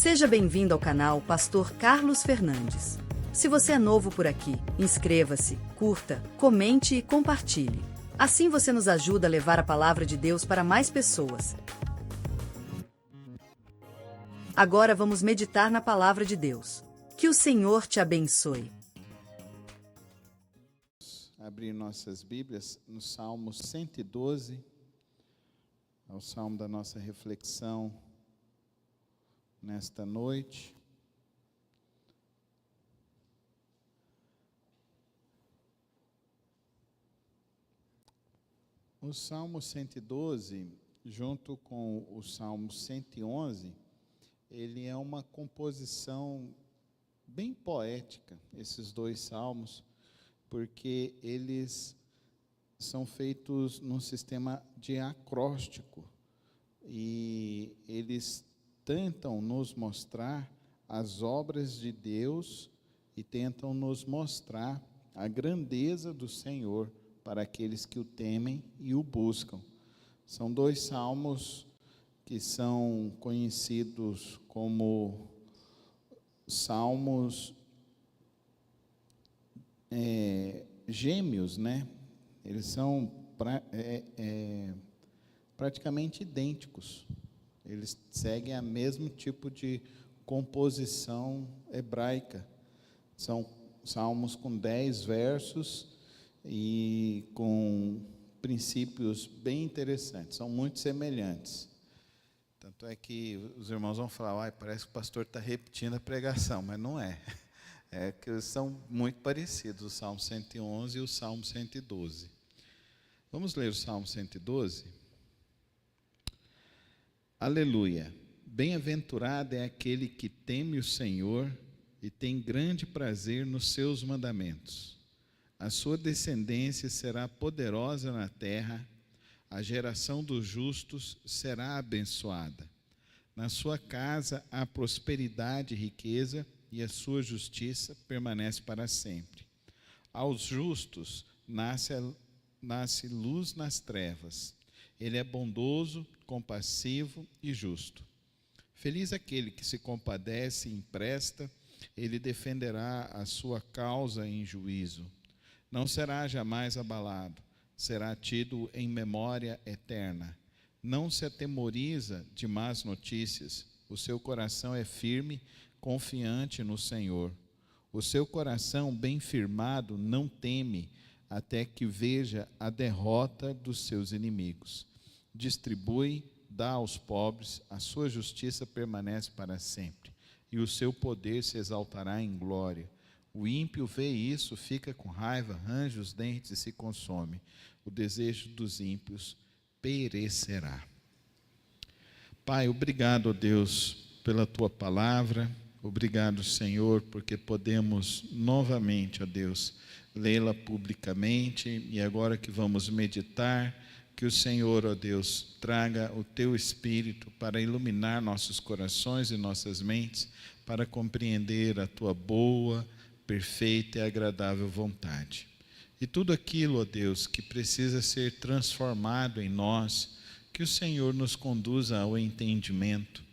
Seja bem-vindo ao canal Pastor Carlos Fernandes. Se você é novo por aqui, inscreva-se, curta, comente e compartilhe. Assim você nos ajuda a levar a palavra de Deus para mais pessoas. Agora vamos meditar na palavra de Deus. Que o Senhor te abençoe. Abrir nossas Bíblias no Salmo 112, é o salmo da nossa reflexão nesta noite. O Salmo 112, junto com o Salmo 111, ele é uma composição bem poética, esses dois salmos, porque eles são feitos num sistema de acróstico e eles tentam nos mostrar as obras de Deus e tentam nos mostrar a grandeza do Senhor para aqueles que o temem e o buscam. São dois salmos que são conhecidos como salmos gêmeos, né? Eles são praticamente idênticos. Eles seguem o mesmo tipo de composição hebraica. São salmos com 10 versos e com princípios bem interessantes. São muito semelhantes. Tanto é que os irmãos vão falar, parece que o pastor está repetindo a pregação, mas não é. É que são muito parecidos, o Salmo 111 e o Salmo 112. Vamos ler o Salmo 112? Aleluia! Bem-aventurado é aquele que teme o Senhor e tem grande prazer nos seus mandamentos. A sua descendência será poderosa na terra, a geração dos justos será abençoada. Na sua casa há prosperidade e riqueza, e a sua justiça permanece para sempre. Aos justos nasce luz nas trevas. Ele é bondoso, compassivo e justo. Feliz aquele que se compadece e empresta, ele defenderá a sua causa em juízo. Não será jamais abalado, será tido em memória eterna. Não se atemoriza de más notícias, o seu coração é firme, confiante no Senhor. O seu coração bem firmado não teme, até que veja a derrota dos seus inimigos. Distribui, dá aos pobres, a sua justiça permanece para sempre, e o seu poder se exaltará em glória. O ímpio vê isso, fica com raiva, range os dentes e se consome. O desejo dos ímpios perecerá. Pai, obrigado, ó Deus, pela tua palavra. Obrigado, Senhor, porque podemos novamente, ó Deus, lê-la publicamente, e agora que vamos meditar, que o Senhor, ó Deus, traga o teu Espírito para iluminar nossos corações e nossas mentes, para compreender a tua boa, perfeita e agradável vontade. E tudo aquilo, ó Deus, que precisa ser transformado em nós, que o Senhor nos conduza ao entendimento,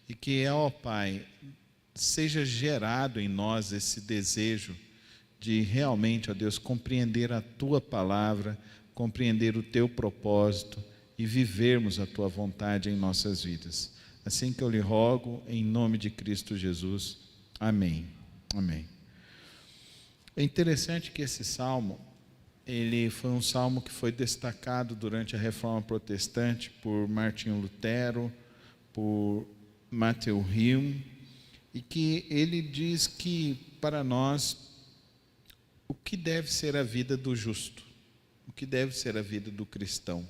e que, ó Pai, seja gerado em nós esse desejo de realmente, ó Deus, compreender a tua palavra, compreender o teu propósito e vivermos a tua vontade em nossas vidas. Assim que eu lhe rogo, em nome de Cristo Jesus. Amém. Amém. É interessante que esse salmo, ele foi um salmo que foi destacado durante a Reforma Protestante por Martinho Lutero, por Matthew Hume, e que ele diz que, para nós, o que deve ser a vida do justo, o que deve ser a vida do cristão.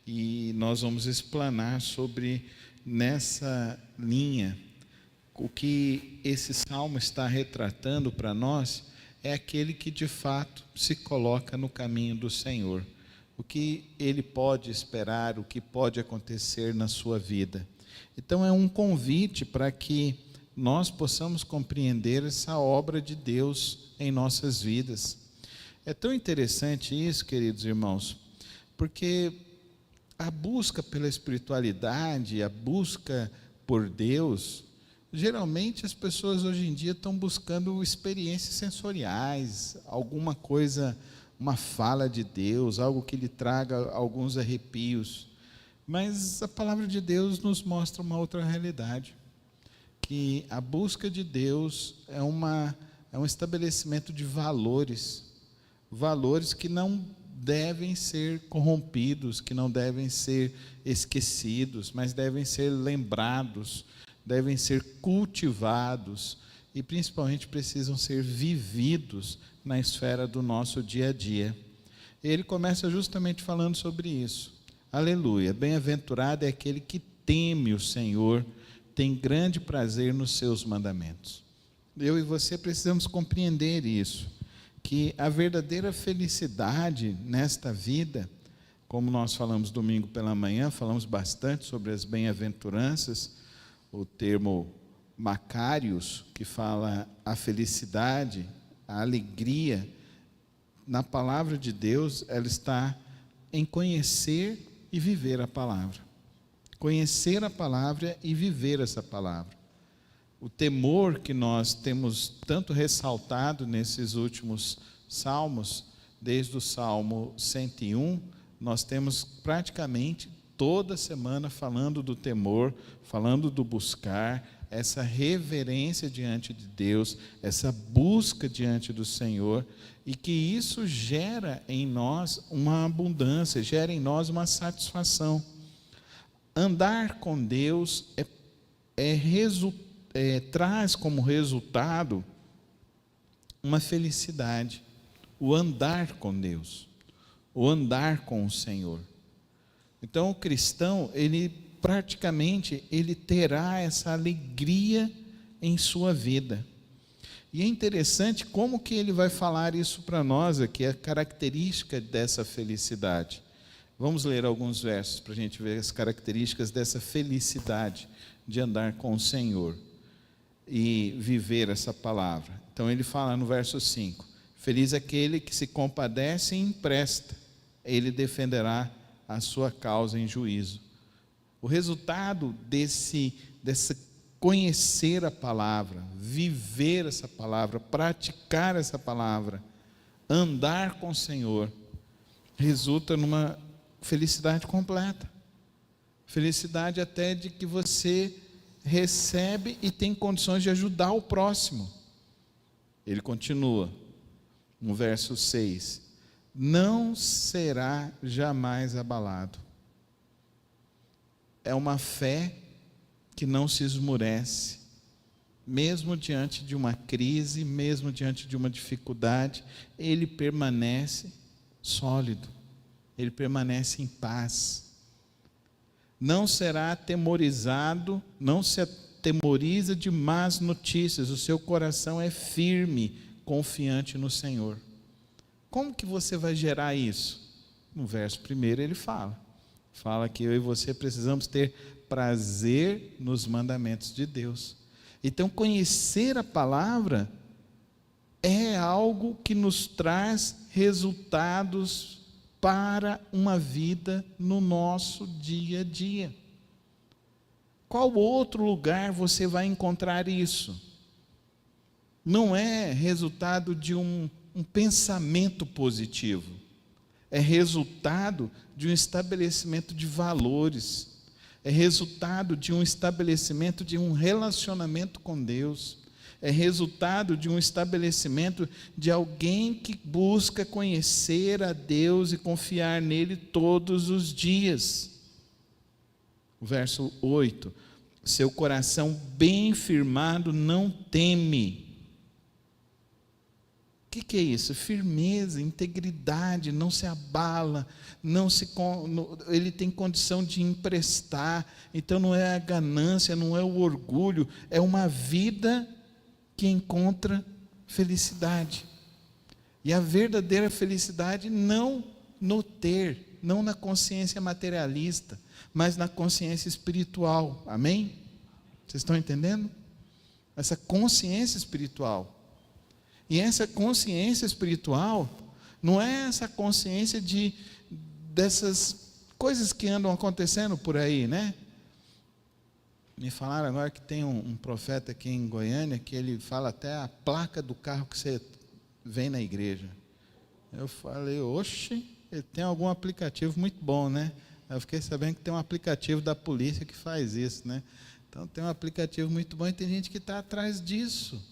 E nós vamos explanar sobre, nessa linha, o que esse salmo está retratando para nós é aquele que de fato se coloca no caminho do Senhor. O que ele pode esperar, o que pode acontecer na sua vida. Então é um convite para que nós possamos compreender essa obra de Deus em nossas vidas. É tão interessante isso, queridos irmãos, porque a busca pela espiritualidade, a busca por Deus, Geralmente as pessoas hoje em dia estão buscando experiências sensoriais, alguma coisa, uma fala de Deus, algo que lhe traga alguns arrepios. Mas a palavra de Deus nos mostra uma outra realidade, que a busca de Deus é um estabelecimento de valores, valores que não devem ser corrompidos, que não devem ser esquecidos, mas devem ser lembrados, devem ser cultivados e principalmente precisam ser vividos na esfera do nosso dia a dia. Ele começa justamente falando sobre isso. Aleluia, bem-aventurado é aquele que teme o Senhor, tem grande prazer nos seus mandamentos. Eu e você precisamos compreender isso, que a verdadeira felicidade nesta vida, como nós falamos domingo pela manhã, falamos bastante sobre as bem-aventuranças, o termo Macários, que fala a felicidade, a alegria, na palavra de Deus, ela está em conhecer e viver a palavra. Conhecer a palavra e viver essa palavra. O temor que nós temos tanto ressaltado nesses últimos salmos, desde o Salmo 101, nós temos praticamente toda semana falando do temor, falando do buscar, essa reverência diante de Deus, essa busca diante do Senhor, e que isso gera em nós uma abundância, gera em nós uma satisfação. Andar com Deus traz como resultado uma felicidade, o andar com Deus, o andar com o Senhor. Então o cristão, ele terá essa alegria em sua vida. E é interessante como que ele vai falar isso para nós aqui, a característica dessa felicidade. Vamos ler alguns versos para a gente ver as características dessa felicidade de andar com o Senhor e viver essa palavra. Então ele fala no verso 5, feliz aquele que se compadece e empresta, ele defenderá a sua causa em juízo. O resultado desse conhecer a palavra, viver essa palavra, praticar essa palavra, andar com o Senhor, resulta numa felicidade completa. Felicidade até de que você recebe e tem condições de ajudar o próximo. Ele continua, no verso 6, não será jamais abalado. É uma fé que não se esmurece, mesmo diante de uma crise, mesmo diante de uma dificuldade, ele permanece sólido, ele permanece em paz. Não será atemorizado, não se atemoriza de más notícias, o seu coração é firme, confiante no Senhor. Como que você vai gerar isso? No verso 1 ele fala que eu e você precisamos ter prazer nos mandamentos de Deus. Então conhecer a palavra é algo que nos traz resultados para uma vida no nosso dia a dia. Qual outro lugar você vai encontrar isso? Não é resultado de um pensamento positivo, é resultado de um estabelecimento de valores, é resultado de um estabelecimento de um relacionamento com Deus, é resultado de um estabelecimento de alguém que busca conhecer a Deus e confiar nele todos os dias. O verso 8, seu coração bem firmado não teme. O que é isso? Firmeza, integridade, não se abala, ele tem condição de emprestar. Então não é a ganância, não é o orgulho, é uma vida que encontra felicidade. E a verdadeira felicidade não no ter, não na consciência materialista, mas na consciência espiritual. Amém? Vocês estão entendendo? Essa consciência espiritual. E essa consciência espiritual não é essa consciência dessas coisas que andam acontecendo por aí, né? Me falaram agora que tem um profeta aqui em Goiânia que ele fala até a placa do carro que você vem na igreja. Eu falei, oxe, ele tem algum aplicativo muito bom, né? Eu fiquei sabendo que tem um aplicativo da polícia que faz isso, né? Então tem um aplicativo muito bom e tem gente que está atrás disso.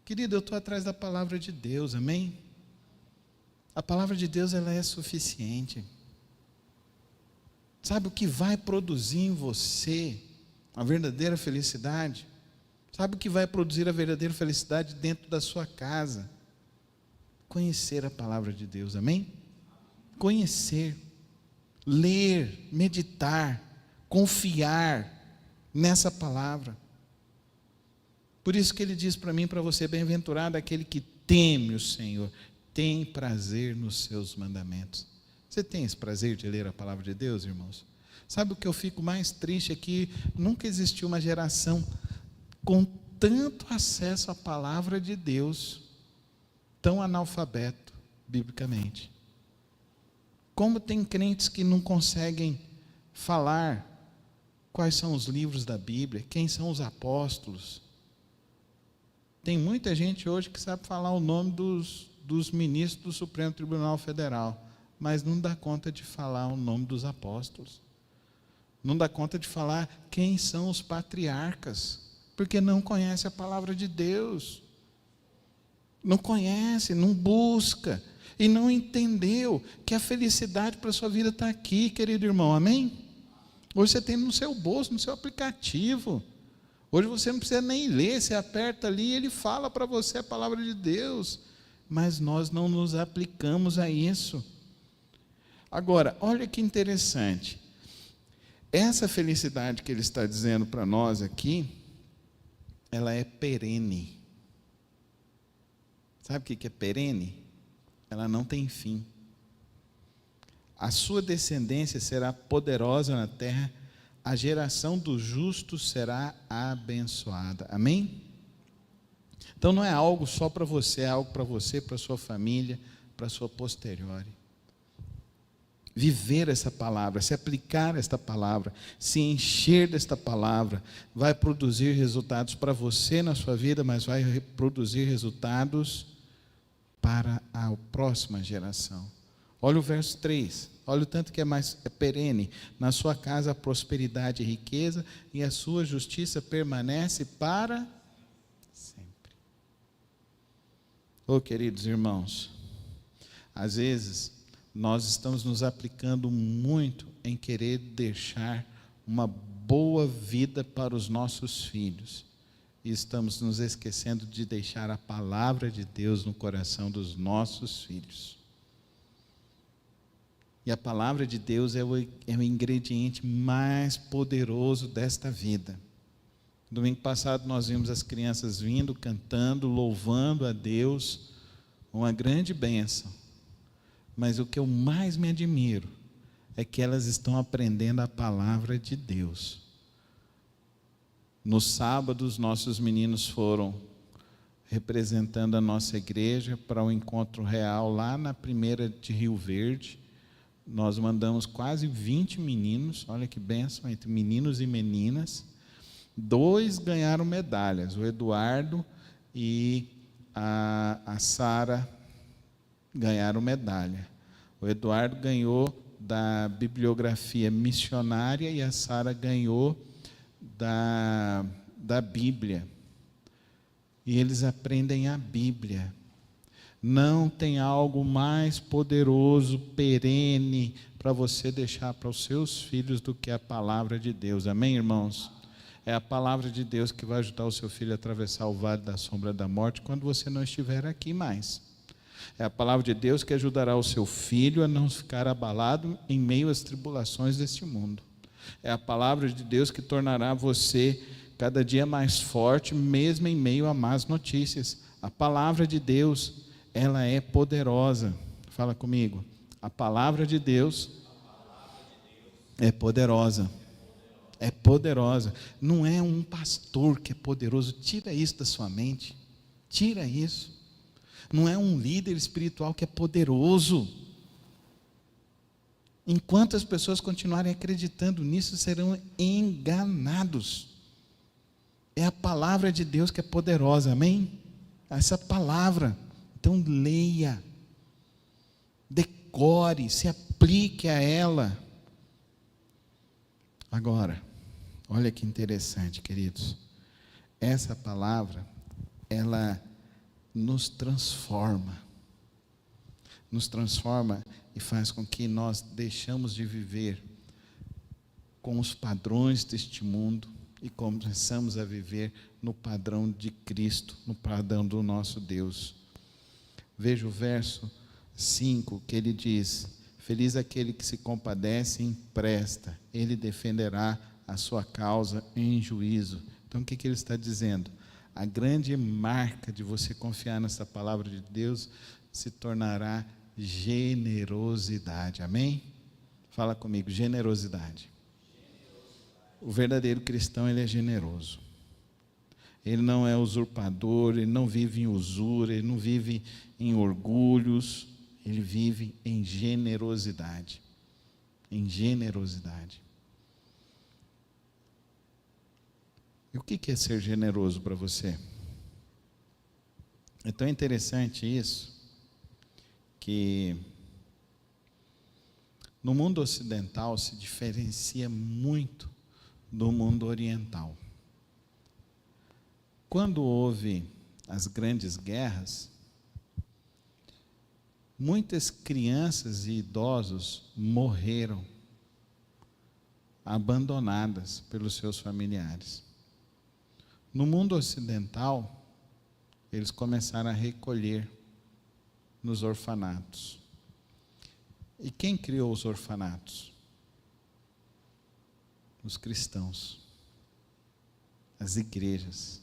Querido, eu estou atrás da palavra de Deus, amém? A palavra de Deus, ela é suficiente. Sabe o que vai produzir em você a verdadeira felicidade? Sabe o que vai produzir a verdadeira felicidade dentro da sua casa? Conhecer a palavra de Deus, amém? Conhecer, ler, meditar, confiar nessa palavra. Por isso que ele diz para mim e para você, bem-aventurado aquele que teme o Senhor, tem prazer nos seus mandamentos. Você tem esse prazer de ler a palavra de Deus, irmãos? Sabe o que eu fico mais triste é que nunca existiu uma geração com tanto acesso à palavra de Deus, tão analfabeto, biblicamente. Como tem crentes que não conseguem falar quais são os livros da Bíblia, quem são os apóstolos. Tem muita gente hoje que sabe falar o nome dos ministros do Supremo Tribunal Federal, mas não dá conta de falar o nome dos apóstolos. Não dá conta de falar quem são os patriarcas, porque não conhece a palavra de Deus. Não conhece, não busca, e não entendeu que a felicidade para a sua vida está aqui, querido irmão, amém? Hoje você tem no seu bolso, no seu aplicativo. Hoje você não precisa nem ler, você aperta ali e ele fala para você a palavra de Deus. Mas nós não nos aplicamos a isso. Agora, olha que interessante. Essa felicidade que ele está dizendo para nós aqui, ela é perene. Sabe o que é perene? Ela não tem fim. A sua descendência será poderosa na terra, a geração dos justos será abençoada. Amém? Então não é algo só para você, é algo para você, para a sua família, para a sua posteriori. Viver essa palavra, se aplicar esta palavra, se encher desta palavra, vai produzir resultados para você na sua vida, mas vai produzir resultados para a próxima geração. Olha o verso 3, olha o tanto que é perene. Na sua casa a prosperidade e riqueza, e a sua justiça permanece para sempre. Oh, queridos irmãos, às vezes nós estamos nos aplicando muito em querer deixar uma boa vida para os nossos filhos. E estamos nos esquecendo de deixar a palavra de Deus no coração dos nossos filhos. E a palavra de Deus é o ingrediente mais poderoso desta vida. Domingo passado nós vimos as crianças vindo, cantando, louvando a Deus, uma grande bênção. Mas o que eu mais me admiro é que elas estão aprendendo a palavra de Deus. No sábado, os nossos meninos foram representando a nossa igreja para o encontro real lá na primeira de Rio Verde. Nós mandamos quase 20 meninos, olha que bênção, entre meninos e meninas. 2 ganharam medalhas, o Eduardo e a Sara ganharam medalha. O Eduardo ganhou da bibliografia missionária e a Sara ganhou da Bíblia. E eles aprendem a Bíblia. Não tem algo mais poderoso, perene, para você deixar para os seus filhos do que a palavra de Deus. Amém, irmãos? É a palavra de Deus que vai ajudar o seu filho a atravessar o vale da sombra da morte quando você não estiver aqui mais. É a palavra de Deus que ajudará o seu filho a não ficar abalado em meio às tribulações deste mundo. É a palavra de Deus que tornará você cada dia mais forte, mesmo em meio a más notícias. A palavra de Deus, ela é poderosa. Fala comigo. A palavra de Deus é poderosa. É poderosa. Não é um pastor que é poderoso. Tira isso da sua mente. Tira isso. Não é um líder espiritual que é poderoso. Enquanto as pessoas continuarem acreditando nisso, serão enganados. É a palavra de Deus que é poderosa, amém? Essa palavra. Então leia, decore, se aplique a ela. Agora, olha que interessante, queridos. Essa palavra, ela nos transforma. Nos transforma e faz com que nós deixamos de viver com os padrões deste mundo e começamos a viver no padrão de Cristo, no padrão do nosso Deus. Veja o verso 5, que ele diz: feliz aquele que se compadece e empresta, ele defenderá a sua causa em juízo. Então o que ele está dizendo? A grande marca de você confiar nessa palavra de Deus se tornará generosidade, amém? Fala comigo, generosidade. O verdadeiro cristão, ele é generoso. Ele não é usurpador, ele não vive em usura, ele não vive em orgulhos, ele vive em generosidade. Em generosidade. E o que é ser generoso para você? É tão interessante isso, que no mundo ocidental se diferencia muito do mundo oriental. Quando houve as grandes guerras, muitas crianças e idosos morreram, abandonadas pelos seus familiares. No mundo ocidental, eles começaram a recolher nos orfanatos. E quem criou os orfanatos? Os cristãos, as igrejas.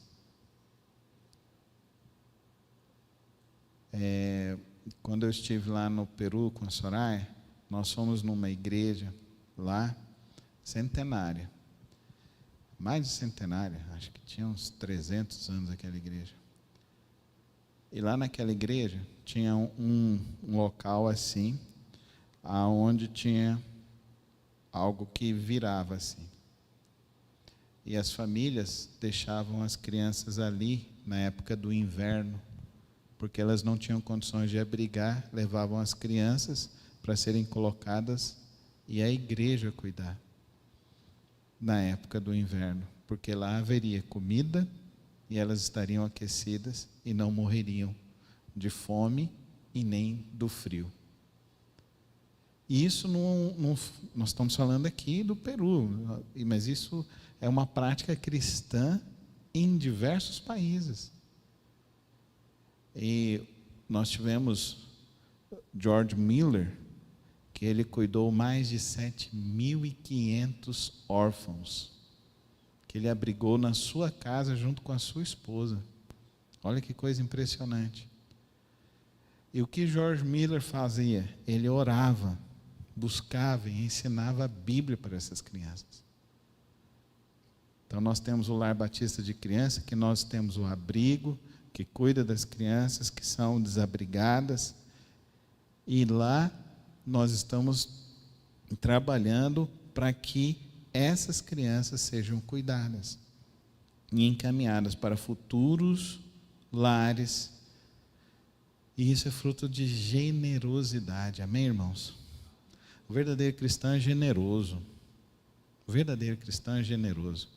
Quando eu estive lá no Peru com a Soraya, nós fomos numa igreja lá, centenária, mais de centenária, acho que tinha uns 300 anos aquela igreja. E lá naquela igreja tinha um local assim, aonde tinha algo que virava assim. E as famílias deixavam as crianças ali na época do inverno, porque elas não tinham condições de abrigar, levavam as crianças para serem colocadas e a igreja cuidar na época do inverno, porque lá haveria comida e elas estariam aquecidas e não morreriam de fome e nem do frio. E isso nós estamos falando aqui do Peru, mas isso é uma prática cristã em diversos países. E nós tivemos George Miller, que ele cuidou mais de 7.500 órfãos, que ele abrigou na sua casa junto com a sua esposa. Olha que coisa impressionante. E o que George Miller fazia? Ele orava, buscava e ensinava a Bíblia para essas crianças. Então nós temos o Lar Batista de Criança, que nós temos o abrigo, que cuida das crianças que são desabrigadas, e lá nós estamos trabalhando para que essas crianças sejam cuidadas e encaminhadas para futuros lares. E isso é fruto de generosidade, amém, irmãos? O verdadeiro cristão é generoso. O verdadeiro cristão é generoso.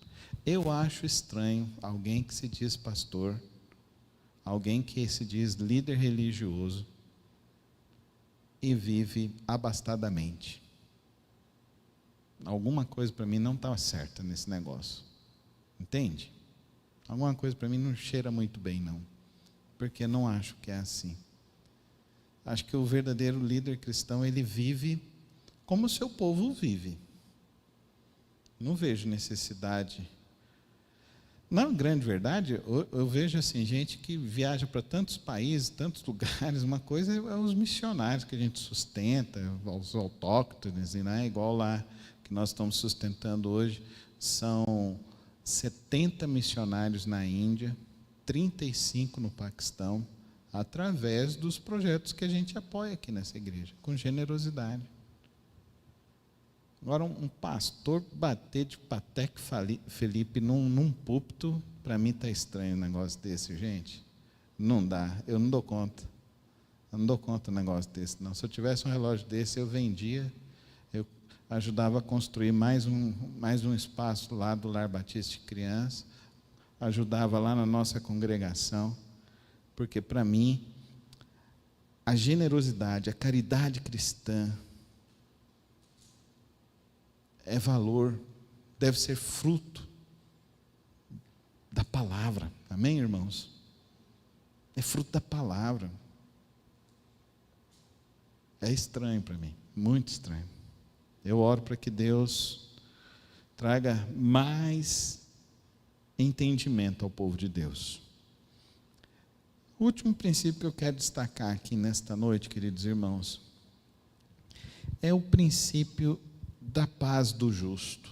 Eu acho estranho alguém que se diz pastor, alguém que se diz líder religioso e vive abastadamente. Alguma coisa para mim não está certa nesse negócio. Entende? Alguma coisa para mim não cheira muito bem, não. Porque não acho que é assim. Acho que o verdadeiro líder cristão, ele vive como o seu povo vive. Não vejo necessidade. Na grande verdade, eu vejo assim, gente que viaja para tantos países, tantos lugares. Uma coisa é os missionários que a gente sustenta, os autóctones, e não é igual lá que nós estamos sustentando hoje. São 70 missionários na Índia, 35 no Paquistão, através dos projetos que a gente apoia aqui nessa igreja, com generosidade. Agora, um pastor bater de Patek Philippe num púlpito, para mim está estranho um negócio desse, gente. Não dá, eu não dou conta. Eu não dou conta de um negócio desse, não. Se eu tivesse um relógio desse, eu vendia, eu ajudava a construir mais um espaço lá do Lar Batista de Criança, ajudava lá na nossa congregação, porque para mim, a generosidade, a caridade cristã, é valor, deve ser fruto da palavra, amém, irmãos? É fruto da palavra. É estranho para mim, muito estranho. Eu oro para que Deus traga mais entendimento ao povo de Deus. O último princípio que eu quero destacar aqui nesta noite, queridos irmãos, é o princípio da paz do justo.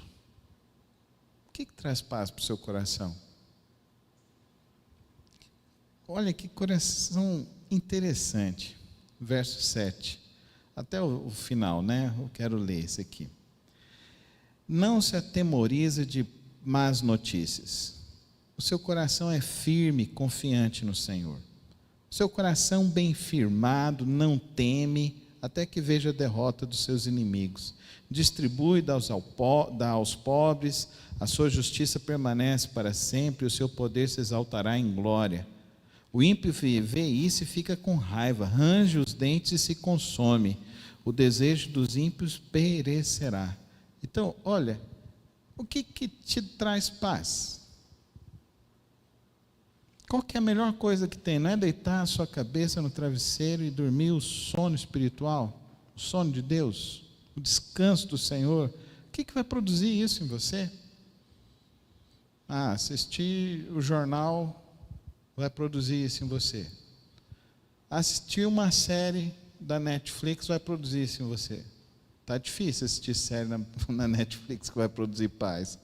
O que traz paz para o seu coração? Olha que coração interessante. Verso 7. Até o final, né? Eu quero ler esse aqui. Não se atemoriza de más notícias. O seu coração é firme, confiante no Senhor. O seu coração bem firmado, não teme, até que veja a derrota dos seus inimigos. Distribui, dá aos pobres, a sua justiça permanece para sempre, o seu poder se exaltará em glória. O ímpio vê isso e fica com raiva, range os dentes e se consome. O desejo dos ímpios perecerá. Então, olha, o que te traz paz? Qual que é a melhor coisa que tem? Não é deitar a sua cabeça no travesseiro e dormir o sono espiritual, o sono de Deus, o descanso do Senhor? O que vai produzir isso em você? Assistir o jornal vai produzir isso em você. Assistir uma série da Netflix vai produzir isso em você. Está difícil assistir série na Netflix que vai produzir paz.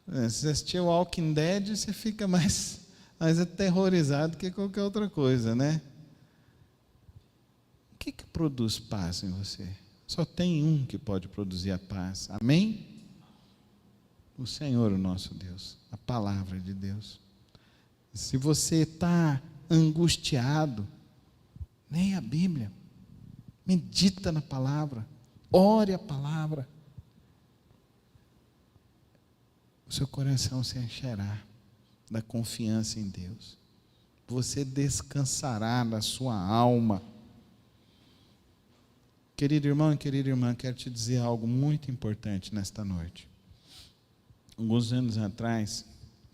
Se você assistir o Walking Dead, você fica mais aterrorizado que qualquer outra coisa, né? O que produz paz em você? Só tem um que pode produzir a paz. Amém? O Senhor, o nosso Deus. A palavra de Deus. Se você está angustiado, leia a Bíblia. Medita na palavra. Ore a palavra. O seu coração se encherá da confiança em Deus. Você descansará na sua alma. Querido irmão e querida irmã, quero te dizer algo muito importante nesta noite. Alguns anos atrás,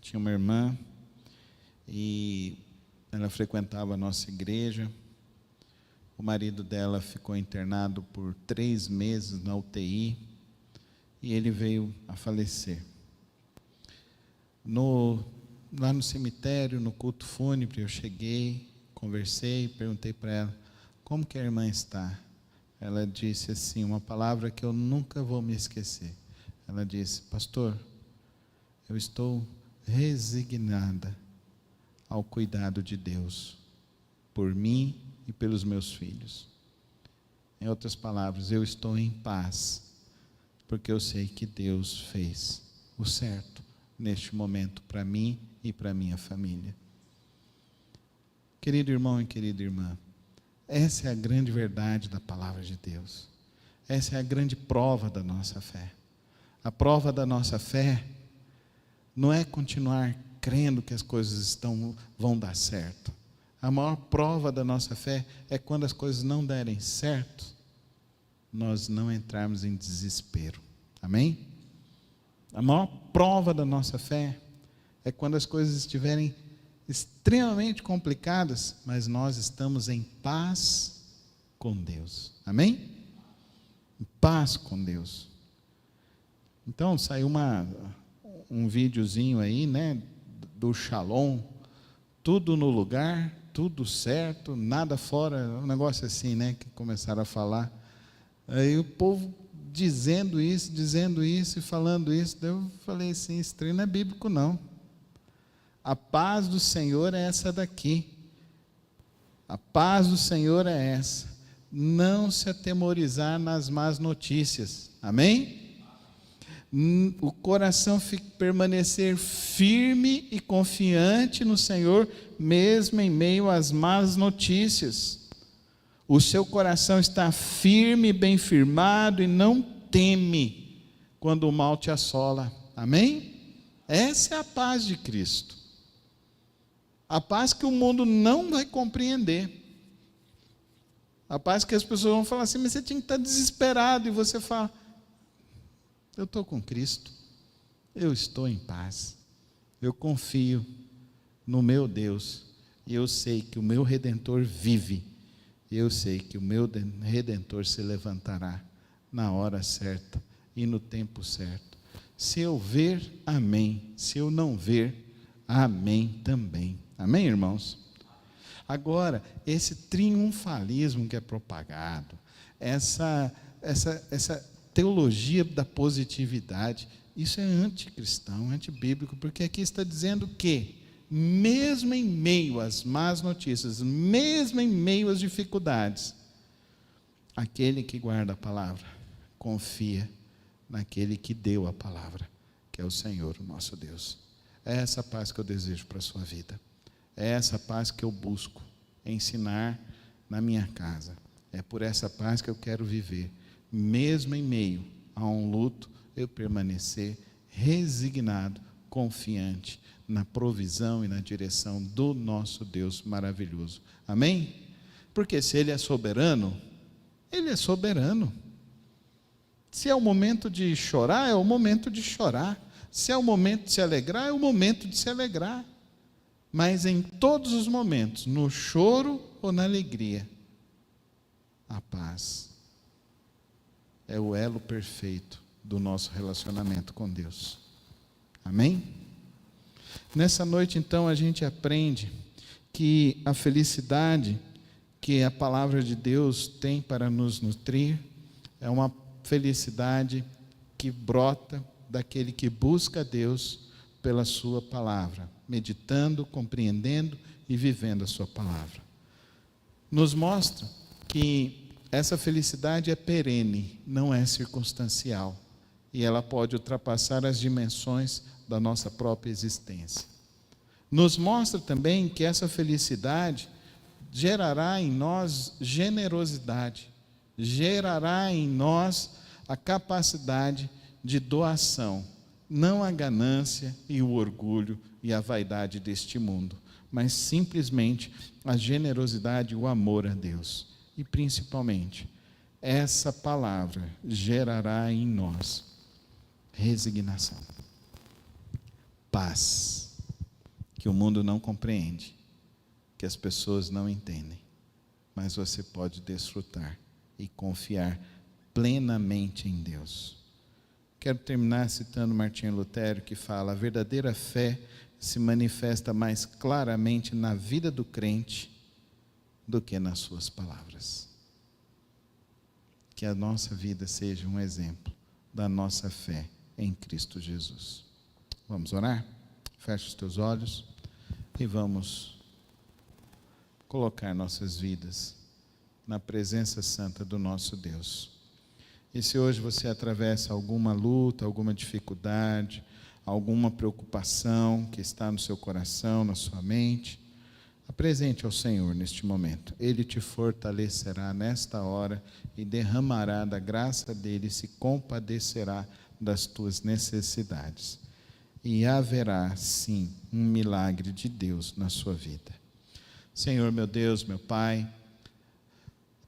tinha uma irmã e ela frequentava a nossa igreja. O marido dela ficou internado por 3 meses na UTI e ele veio a falecer. Lá no cemitério, no culto fúnebre, eu cheguei, conversei, perguntei para ela, como que a irmã está? Ela disse assim, uma palavra que eu nunca vou me esquecer. Ela disse, pastor, eu estou resignada ao cuidado de Deus, por mim e pelos meus filhos. Em outras palavras, eu estou em paz, porque eu sei que Deus fez o certo neste momento para mim e para minha família. Querido irmão e querida irmã, essa é a grande verdade da palavra de Deus. Essa é a grande prova da nossa fé. A prova da nossa fé não é continuar crendo que as coisas vão dar certo. A maior prova da nossa fé é quando as coisas não derem certo, nós não entrarmos em desespero. Amém? A maior prova da nossa fé é quando as coisas estiverem extremamente complicadas, mas nós estamos em paz com Deus. Amém? Em paz com Deus. Então, saiu um videozinho aí, né, do Shalom, tudo no lugar, tudo certo, nada fora, um negócio assim, né, que começaram a falar. Aí o povo dizendo isso e falando isso, eu falei assim, isso não é bíblico não. A paz do Senhor é essa daqui. A paz do Senhor é essa. não se atemorizar nas más notícias. Amém? O coração permanecer firme e confiante no Senhor, mesmo em meio às más notícias. O seu coração está firme e bem firmado e não teme quando o mal te assola. Amém? Essa é a paz de Cristo. A paz que o mundo não vai compreender. A paz que as pessoas vão falar assim, mas você tinha que estar desesperado. E você fala, eu estou com Cristo. Eu estou em paz. Eu confio no meu Deus. E eu sei que o meu Redentor vive. E eu sei que o meu Redentor se levantará na hora certa e no tempo certo. Se eu ver, amém. Se eu não ver, amém também. Amém, irmãos? Agora, esse triunfalismo que é propagado, essa teologia da positividade, isso é anticristão, antibíblico, porque aqui está dizendo que, mesmo em meio às más notícias, mesmo em meio às dificuldades, aquele que guarda a palavra, confia naquele que deu a palavra, que é o Senhor, o nosso Deus. É essa paz que eu desejo para a sua vida. É essa paz que eu busco ensinar na minha casa. É por essa paz que eu quero viver. Mesmo em meio a um luto, eu permanecer resignado, confiante na provisão e na direção do nosso Deus maravilhoso. Amém? Porque se Ele é soberano, Ele é soberano. Se é o momento de chorar, é o momento de chorar. Se é o momento de se alegrar, é o momento de se alegrar. Mas em todos os momentos, no choro ou na alegria, a paz é o elo perfeito do nosso relacionamento com Deus. Amém? Nessa noite, então, a gente aprende que a felicidade que a palavra de Deus tem para nos nutrir é uma felicidade que brota daquele que busca Deus pela sua palavra, meditando, compreendendo e vivendo a sua palavra. Nos mostra que essa felicidade é perene, não é circunstancial, e ela pode ultrapassar as dimensões da nossa própria existência. Nos mostra também que essa felicidade gerará em nós generosidade, gerará em nós a capacidade de doação, não a ganância e o orgulho e a vaidade deste mundo, mas simplesmente a generosidade e o amor a Deus. E principalmente, essa palavra gerará em nós resignação, paz, que o mundo não compreende, que as pessoas não entendem, mas você pode desfrutar e confiar plenamente em Deus. Quero terminar citando Martinho Lutero, que fala: a verdadeira fé se manifesta mais claramente na vida do crente do que nas suas palavras. Que a nossa vida seja um exemplo da nossa fé em Cristo Jesus. Vamos orar? Feche os teus olhos e vamos colocar nossas vidas na presença santa do nosso Deus. E se hoje você atravessa alguma luta, alguma dificuldade, alguma preocupação que está no seu coração, na sua mente, apresente ao Senhor neste momento. Ele te fortalecerá nesta hora e derramará da graça dele, se compadecerá das tuas necessidades. E haverá, sim, um milagre de Deus na sua vida. Senhor, meu Deus, meu Pai,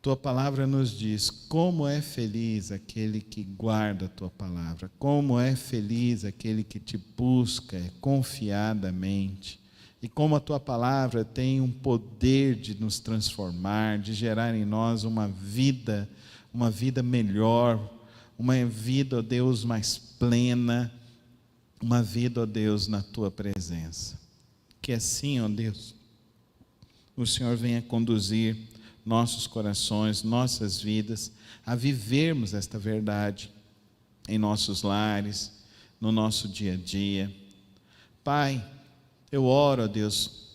Tua palavra nos diz como é feliz aquele que guarda a Tua palavra, como é feliz aquele que te busca confiadamente, e como a Tua palavra tem um poder de nos transformar, de gerar em nós uma vida melhor, uma vida, ó Deus, mais plena, uma vida, ó Deus, na Tua presença. Que assim, ó Deus, o Senhor venha conduzir nossos corações, nossas vidas, a vivermos esta verdade em nossos lares, no nosso dia a dia. Pai, eu oro, ó Deus,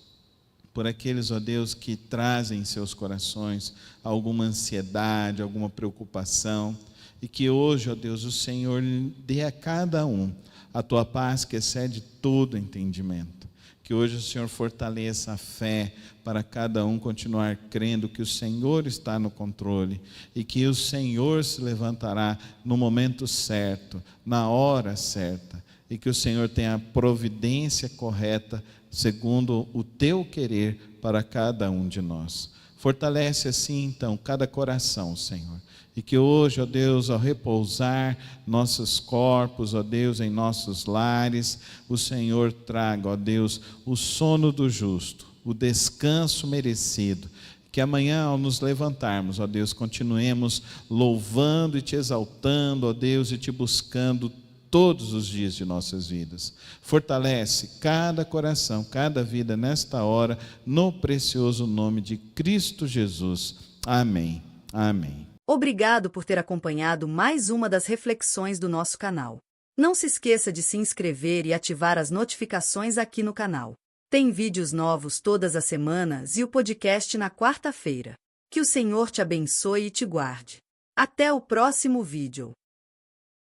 por aqueles, ó Deus, que trazem em seus corações alguma ansiedade, alguma preocupação, e que hoje, ó Deus, o Senhor dê a cada um a tua paz que excede todo entendimento. Que hoje o Senhor fortaleça a fé para cada um continuar crendo que o Senhor está no controle e que o Senhor se levantará no momento certo, na hora certa, e que o Senhor tenha a providência correta segundo o teu querer para cada um de nós. Fortalece assim então cada coração, Senhor. E que hoje, ó Deus, ao repousar nossos corpos, ó Deus, em nossos lares, o Senhor traga, ó Deus, o sono do justo, o descanso merecido. Que amanhã, ao nos levantarmos, ó Deus, continuemos louvando e te exaltando, ó Deus, e te buscando todos os dias de nossas vidas. Fortalece cada coração, cada vida nesta hora, no precioso nome de Cristo Jesus. Amém. Amém. Obrigado por ter acompanhado mais uma das reflexões do nosso canal. Não se esqueça de se inscrever e ativar as notificações aqui no canal. Tem vídeos novos todas as semanas e o podcast na quarta-feira. Que o Senhor te abençoe e te guarde. Até o próximo vídeo.